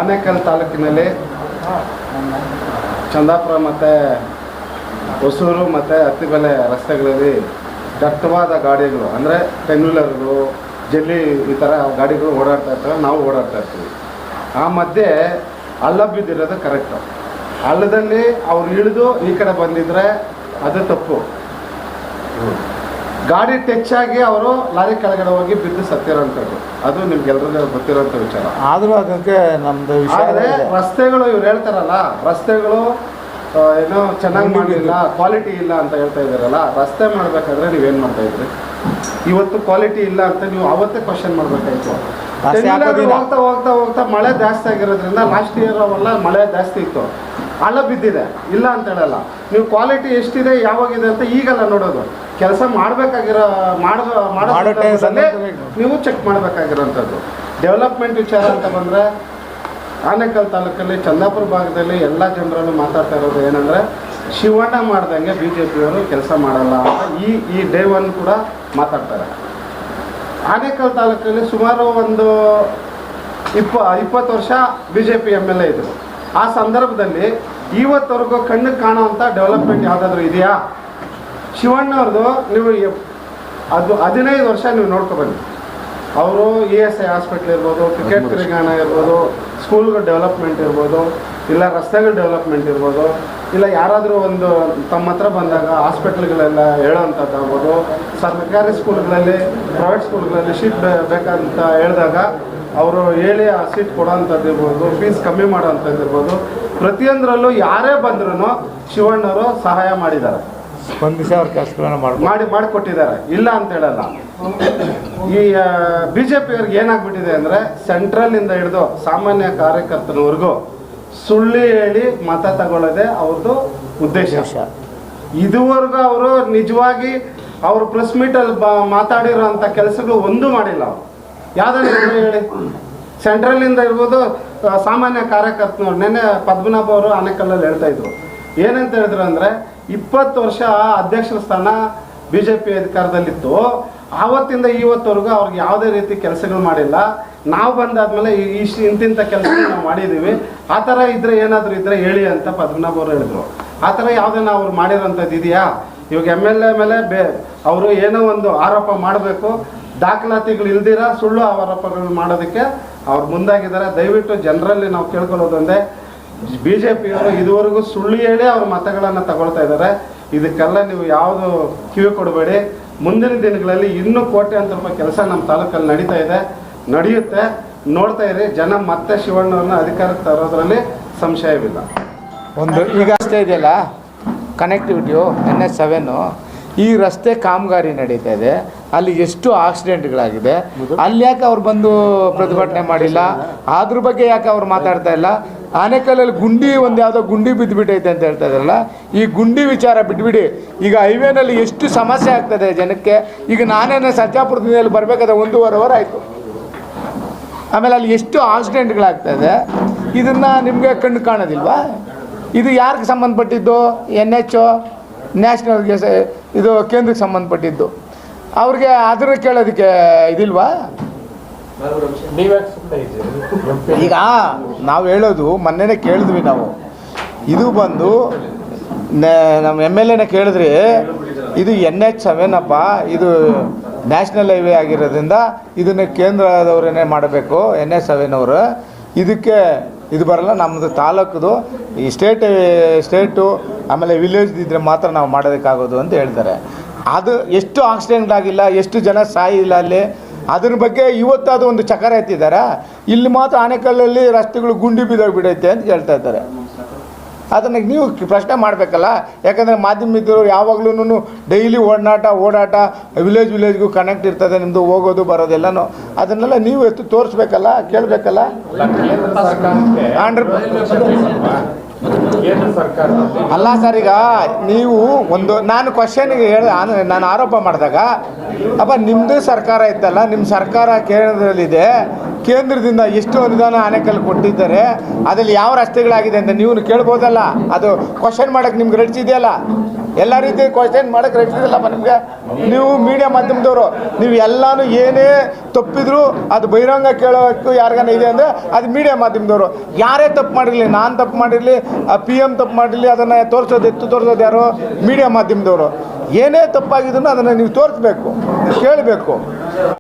ಆನೇಕಲ್ ತಾಲೂಕಿನಲ್ಲಿ ಚಂದಾಪುರ ಮತ್ತು ಹೊಸೂರು ಮತ್ತು ಹತ್ತಿಬೆಲೆ ರಸ್ತೆಗಳಲ್ಲಿ ದಟ್ಟವಾದ ಗಾಡಿಗಳು ಅಂದರೆ ಟೆಂಗ್ಯುಲರ್ಗಳು ಜಲ್ಲಿ ಈ ಥರ ಗಾಡಿಗಳು ಓಡಾಡ್ತಾ ಇರ್ತವೆ, ನಾವು ಓಡಾಡ್ತಾ ಇರ್ತೀವಿ. ಆ ಮಧ್ಯೆ ಹಳ್ಳ ಬಿದ್ದಿರೋದು ಕರೆಕ್ಟು. ಹಳ್ಳದಲ್ಲಿ ಅವ್ರು ಇಳಿದು ಈ ಕಡೆ ಬಂದಿದ್ರೆ ಅದು ತಪ್ಪು. ಗಾಡಿ ಟಚ್ ಆಗಿ ಅವರು ಲಾರಿ ಕೆಳಗಡೆ ಹೋಗಿ ಬಿದ್ದು ಸತ್ತಿರೋಂಥದ್ದು, ಅದು ನಿಮ್ಗೆಲ್ರಿಗೂ ಗೊತ್ತಿರೋಂಥ ವಿಚಾರ. ಆದರೂ ಅದಕ್ಕೆ ನಮ್ಮದು ಆದರೆ ರಸ್ತೆಗಳು ಇವ್ರು ಹೇಳ್ತಾರಲ್ಲ, ರಸ್ತೆಗಳು ಏನೋ ಚೆನ್ನಾಗಿ ಮಾಡಲಿಲ್ಲ, ಕ್ವಾಲಿಟಿ ಇಲ್ಲ ಅಂತ ಹೇಳ್ತಾ ಇದ್ದಾರಲ್ಲ. ರಸ್ತೆ ಮಾಡಬೇಕಾದ್ರೆ ನೀವೇನು ಮಾಡ್ತಾಯಿದ್ರಿ? ಇವತ್ತು ಕ್ವಾಲಿಟಿ ಇಲ್ಲ ಅಂತ ನೀವು ಅವತ್ತೇ ಕ್ವಶನ್ ಮಾಡಬೇಕಾಯ್ತು. ಹೋಗ್ತಾ ಹೋಗ್ತಾ ಹೋಗ್ತಾ ಮಳೆ ಜಾಸ್ತಿ ಆಗಿರೋದ್ರಿಂದ ಲಾಸ್ಟ್ ಇಯರ್ ಅವೆಲ್ಲ ಮಳೆ ಜಾಸ್ತಿ ಇತ್ತು, ಹಳ್ಳ ಬಿದ್ದಿದೆ, ಇಲ್ಲ ಅಂತ ಹೇಳಲ್ಲ. ನೀವು ಕ್ವಾಲಿಟಿ ಎಷ್ಟಿದೆ ಯಾವಾಗಿದೆ ಅಂತ ಈಗಲ್ಲ ನೋಡೋದು, ಕೆಲಸ ಮಾಡಬೇಕಾಗಿರೋ ಮಾಡೋ ಟೈಮಲ್ಲಿ ನೀವು ಚೆಕ್ ಮಾಡಬೇಕಾಗಿರೋಂಥದ್ದು. ಡೆವಲಪ್ಮೆಂಟ್ ವಿಚಾರ ಅಂತ ಬಂದರೆ ಆನೇಕಲ್ ತಾಲೂಕಲ್ಲಿ ಚಂದಾಪುರ ಭಾಗದಲ್ಲಿ ಎಲ್ಲ ಜನರಲ್ಲೂ ಮಾತಾಡ್ತಾ ಇರೋದು ಏನಂದರೆ, ಶಿವಣ್ಣ ಮಾಡ್ದಂಗೆ BJPಯವರು ಕೆಲಸ ಮಾಡಲ್ಲ ಅಂತ ಈ ಡೇ ಒನ್ ಕೂಡ ಮಾತಾಡ್ತಾರೆ. ಆನೇಕಲ್ ತಾಲೂಕಲ್ಲಿ ಸುಮಾರು ಒಂದು 20 ವರ್ಷ BJP MLA ಇದ್ದರು. ಆ ಸಂದರ್ಭದಲ್ಲಿ ಇವತ್ತವರೆಗೂ ಕಣ್ಣಿಗೆ ಕಾಣೋವಂಥ ಡೆವಲಪ್ಮೆಂಟ್ ಯಾವುದಾದ್ರೂ ಇದೆಯಾ? ಶಿವಣ್ಣವ್ರದ್ದು ನೀವು ಅದು 15 ವರ್ಷ ನೀವು ನೋಡ್ಕೊಬನ್ನಿ. ಅವರು ESI ಹಾಸ್ಪಿಟ್ಲ್ ಇರ್ಬೋದು, ಕ್ರಿಕೆಟ್ ಕ್ರೀಡಾಂಗಣ ಇರ್ಬೋದು, ಸ್ಕೂಲ್ಗಳ ಡೆವಲಪ್ಮೆಂಟ್ ಇರ್ಬೋದು, ಇಲ್ಲ ರಸ್ತೆಗಳ ಡೆವಲಪ್ಮೆಂಟ್ ಇರ್ಬೋದು, ಇಲ್ಲ ಯಾರಾದರೂ ಒಂದು ತಮ್ಮ ಹತ್ರ ಬಂದಾಗ ಹಾಸ್ಪಿಟ್ಲ್ಗಳೆಲ್ಲ ಹೇಳೋವಂಥದ್ದು ಆಗ್ಬೋದು, ಸರ್ಕಾರಿ ಸ್ಕೂಲ್ಗಳಲ್ಲಿ ಪ್ರೈವೇಟ್ ಸ್ಕೂಲ್ಗಳಲ್ಲಿ ಶೀಟ್ ಬೇಕಂತ ಹೇಳಿದಾಗ ಅವರು ಹೇಳಿ ಆ ಸೀಟ್ ಕೊಡೋವಂಥದ್ದು ಇರ್ಬೋದು, ಫೀಸ್ ಕಮ್ಮಿ ಮಾಡೋವಂಥದ್ದು ಇರ್ಬೋದು, ಪ್ರತಿಯೊಂದರಲ್ಲೂ ಯಾರೇ ಬಂದ್ರೂ ಶಿವಣ್ಣವರು ಸಹಾಯ ಮಾಡಿದ್ದಾರೆ, ಸ್ಪಂದಿಸಿ ಅವ್ರ ಕೆಲಸಗಳನ್ನ ಮಾಡಿಕೊಟ್ಟಿದ್ದಾರೆ, ಇಲ್ಲ ಅಂತ ಹೇಳಲ್ಲ. ಈ BJPಯವ್ರಿಗೆ ಏನಾಗ್ಬಿಟ್ಟಿದೆ ಅಂದರೆ, ಸೆಂಟ್ರಲ್ಲಿಂದ ಹಿಡಿದು ಸಾಮಾನ್ಯ ಕಾರ್ಯಕರ್ತನವರೆಗೂ ಸುಳ್ಳು ಹೇಳಿ ಮತ ತಗೊಳ್ಳೋದೇ ಅವ್ರದ್ದು ಉದ್ದೇಶ. ಇದುವರೆಗೂ ಅವರು ನಿಜವಾಗಿ ಅವರು ಪ್ರೆಸ್ ಮೀಟಲ್ಲಿ ಮಾತಾಡಿರೋಂಥ ಕೆಲಸಗಳು ಒಂದೂ ಮಾಡಿಲ್ಲ. ಅವರು ಯಾವುದಾದ್ರು ಹೇಳಿ, ಸೆಂಟ್ರಲ್ಲಿಂದ ಇರ್ಬೋದು, ಸಾಮಾನ್ಯ ಕಾರ್ಯಕರ್ತನವ್ರು. ನೆನ್ನೆ ಪದ್ಮನಾಭ ಅವರು ಆನೇಕಲ್ಲಲ್ಲಿ ಹೇಳ್ತಾಯಿದ್ರು, ಏನಂತ ಹೇಳಿದ್ರು ಅಂದರೆ, 20 ವರ್ಷ ಅಧ್ಯಕ್ಷರ ಸ್ಥಾನ BJP ಅಧಿಕಾರದಲ್ಲಿತ್ತು, ಆವತ್ತಿಂದ ಇವತ್ತವರೆಗೂ ಅವ್ರಿಗೆ ಯಾವುದೇ ರೀತಿ ಕೆಲಸಗಳು ಮಾಡಿಲ್ಲ. ನಾವು ಬಂದಾದ್ಮೇಲೆ ಇಂತಿಂಥ ಕೆಲಸಗಳು ನಾವು ಮಾಡಿದ್ದೀವಿ, ಆ ಥರ ಇದ್ದರೆ ಏನಾದರೂ ಇದ್ದರೆ ಹೇಳಿ ಅಂತ ಪದ್ಮನಾಭ ಅವರು ಹೇಳಿದ್ರು. ಆ ಥರ ಯಾವುದನ್ನ ಅವ್ರು ಮಾಡಿರೋಂಥದ್ದು ಇದೆಯಾ? ಇವಾಗ MLA ಮೇಲೆ ಅವರು ಏನೋ ಒಂದು ಆರೋಪ ಮಾಡಬೇಕು, ದಾಖಲಾತಿಗಳು ಇಲ್ದಿರ ಸುಳ್ಳು ಆರೋಪಗಳು ಮಾಡೋದಕ್ಕೆ ಅವ್ರು ಮುಂದಾಗಿದ್ದಾರೆ. ದಯವಿಟ್ಟು ಜನರಲ್ಲಿ ನಾವು ಕೇಳ್ಕೊಳ್ಳೋದು ಒಂದೇ, BJPಯವರು ಇದುವರೆಗೂ ಸುಳ್ಳು ಹೇಳಿ ಅವ್ರ ಮತಗಳನ್ನು ತಗೊಳ್ತಾ ಇದ್ದಾರೆ. ಇದಕ್ಕೆಲ್ಲ ನೀವು ಯಾವುದು ಕಿವಿ ಕೊಡಬೇಡಿ. ಮುಂದಿನ ದಿನಗಳಲ್ಲಿ ಇನ್ನೂ ಕೋಟ್ಯಾಂತರ ರೂಪಾಯಿ ಕೆಲಸ ನಮ್ಮ ತಾಲೂಕಲ್ಲಿ ನಡೀತಾ ಇದೆ, ನಡೆಯುತ್ತೆ, ನೋಡ್ತಾ ಇರಿ. ಜನ ಮತ್ತೆ ಶಿವಣ್ಣವ್ರನ್ನ ಅಧಿಕಾರಕ್ಕೆ ತರೋದ್ರಲ್ಲಿ ಸಂಶಯವಿಲ್ಲ. ಒಂದು ಈಗ ರಸ್ತೆ ಇದೆಯಲ್ಲ, ಕನೆಕ್ಟಿವಿಟಿಯು NH7, ಈ ರಸ್ತೆ ಕಾಮಗಾರಿ ನಡೀತಾ ಇದೆ, ಅಲ್ಲಿ ಎಷ್ಟು ಆಕ್ಸಿಡೆಂಟ್ಗಳಾಗಿದೆ, ಅಲ್ಲಿ ಯಾಕೆ ಅವ್ರು ಬಂದು ಪ್ರತಿಭಟನೆ ಮಾಡಿಲ್ಲ? ಅದ್ರ ಬಗ್ಗೆ ಯಾಕೆ ಅವ್ರು ಮಾತಾಡ್ತಾ ಇಲ್ಲ? ಆನೇಕಲ್ಲಲ್ಲಿ ಗುಂಡಿ ಒಂದು ಯಾವುದೋ ಗುಂಡಿ ಬಿದ್ದುಬಿಟ್ಟೈತೆ ಅಂತ ಹೇಳ್ತಾ ಇದ್ದಾರಲ್ಲ, ಈ ಗುಂಡಿ ವಿಚಾರ ಬಿಟ್ಬಿಡಿ. ಈಗ ಹೈವೇನಲ್ಲಿ ಎಷ್ಟು ಸಮಸ್ಯೆ ಆಗ್ತದೆ ಜನಕ್ಕೆ. ಈಗ ನಾನೇನೆ ಸರ್ಜಾಪುರದಲ್ಲಿ ಬರಬೇಕಾದ್ರೆ 1.5 ಅವರ್ ಆಯಿತು. ಆಮೇಲೆ ಅಲ್ಲಿ ಎಷ್ಟು ಆಕ್ಸಿಡೆಂಟ್ಗಳಾಗ್ತದೆ, ಇದನ್ನು ನಿಮಗೆ ಕಣ್ಣು ಕಾಣೋದಿಲ್ವಾ? ಇದು ಯಾರಿಗೆ ಸಂಬಂಧಪಟ್ಟಿದ್ದು? NH ನ್ಯಾಷನಲ್ಗೆ, ಇದು ಕೇಂದ್ರಕ್ಕೆ ಸಂಬಂಧಪಟ್ಟಿದ್ದು. ಅವ್ರಿಗೆ ಅದನ್ನು ಕೇಳೋದಕ್ಕೆ ಇದಿಲ್ವಾ? ಈಗ ನಾವು ಹೇಳೋದು ಮೊನ್ನೆನೇ ಕೇಳಿದ್ವಿ ನಾವು, ಇದು ಬಂದು ನಮ್ಮ MLAನೇ ಕೇಳಿದ್ರಿ, ಇದು NH7 ಅಪ್ಪ, ಇದು ನ್ಯಾಷನಲ್ ಹೈವೇ ಆಗಿರೋದ್ರಿಂದ ಇದನ್ನು ಕೇಂದ್ರದವರೇ ಮಾಡಬೇಕು, NH7 ಅವರು. ಇದಕ್ಕೆ ಇದು ಬರಲ್ಲ, ನಮ್ಮದು ತಾಲೂಕದು ಈ ಸ್ಟೇಟು ಆಮೇಲೆ ವಿಲೇಜ್ ಇದ್ದರೆ ಮಾತ್ರ ನಾವು ಮಾಡೋದಕ್ಕಾಗೋದು ಅಂತ ಹೇಳ್ತಾರೆ. ಅದು ಎಷ್ಟು ಆಕ್ಸಿಡೆಂಟ್ ಆಗಿಲ್ಲ, ಎಷ್ಟು ಜನ ಸಾಯಿಲ್ಲ ಅಲ್ಲಿ, ಅದ್ರ ಬಗ್ಗೆ ಇವತ್ತಾದ ಒಂದು ಚಕರ ಎತ್ತಿದ್ದಾರೆ. ಇಲ್ಲಿ ಮಾತ್ರ ಆನೇಕಲ್ಲಲ್ಲಿ ರಸ್ತೆಗಳು ಗುಂಡಿ ಬಿದ್ದೋಗ್ಬಿಡೈತೆ ಅಂತ ಹೇಳ್ತಾ ಇದ್ದಾರೆ. ಅದನ್ನು ನೀವು ಪ್ರಶ್ನೆ ಮಾಡಬೇಕಲ್ಲ. ಯಾಕಂದರೆ ಮಾಧ್ಯಮಿಕರು ಯಾವಾಗಲೂ ಡೈಲಿ ಓಡಾಟ ವಿಲೇಜ್ಗೂ ಕನೆಕ್ಟ್ ಇರ್ತದೆ, ನಿಮ್ಮದು ಹೋಗೋದು ಬರೋದೆಲ್ಲನೂ. ಅದನ್ನೆಲ್ಲ ನೀವು ಎತ್ತು ತೋರಿಸ್ಬೇಕಲ್ಲ, ಕೇಳಬೇಕಲ್ಲ. ಅಲ್ಲ ಸರ್, ಈಗ ನೀವು ಒಂದು ನಾನು ಕ್ವಶನಿಗೆ ನಾನು ಆರೋಪ ಮಾಡಿದಾಗ, ಅಪ್ಪ ನಿಮ್ಮದು ಸರ್ಕಾರ ಇತ್ತಲ್ಲ, ನಿಮ್ಮ ಸರ್ಕಾರ ಕೇಂದ್ರದಲ್ಲಿದೆ, ಕೇಂದ್ರದಿಂದ ಎಷ್ಟು ಅನುದಾನ ಆನೆಕಲ್ಲು ಕೊಟ್ಟಿದ್ದಾರೆ, ಅದರಲ್ಲಿ ಯಾವ ರಸ್ತೆಗಳಾಗಿದೆ ಅಂತ ನೀವು ಕೇಳ್ಬೋದಲ್ಲ. ಅದು ಕ್ವಶನ್ ಮಾಡೋಕ್ಕೆ ನಿಮ್ಗೆ ರೈಟ್ಸ್ ಇದೆಯಲ್ಲ, ಎಲ್ಲ ರೀತಿ ಕ್ವಶನ್ ಮಾಡೋಕ್ಕೆ ರೈಟ್ಸ್ ಇದೆಯಲ್ಲಪ್ಪ ನಿಮಗೆ. ನೀವು ಮೀಡಿಯಾ ಮಾಧ್ಯಮದವರು ನೀವು ಎಲ್ಲನೂ ಏನೇ ತಪ್ಪಿದ್ರು ಅದು ಬಹಿರಂಗ ಕೇಳೋಕ್ಕೂ ಯಾರಿಗಾನ ಇದೆ ಅಂದರೆ ಅದು ಮೀಡಿಯಾ ಮಾಧ್ಯಮದವರು. ಯಾರೇ ತಪ್ಪು ಮಾಡಿರಲಿ, ನಾನು ತಪ್ಪು ಮಾಡಿರಲಿ, PM ತಪ್ಪು ಮಾಡಿರಲಿ, ಅದನ್ನು ತೋರಿಸೋದು ಯಾರು? ಮೀಡಿಯಾ ಮಾಧ್ಯಮದವರು. ಏನೇ ತಪ್ಪಾಗಿದ್ರು ಅದನ್ನು ನೀವು ತೋರಿಸ್ಬೇಕು, ಕೇಳಬೇಕು.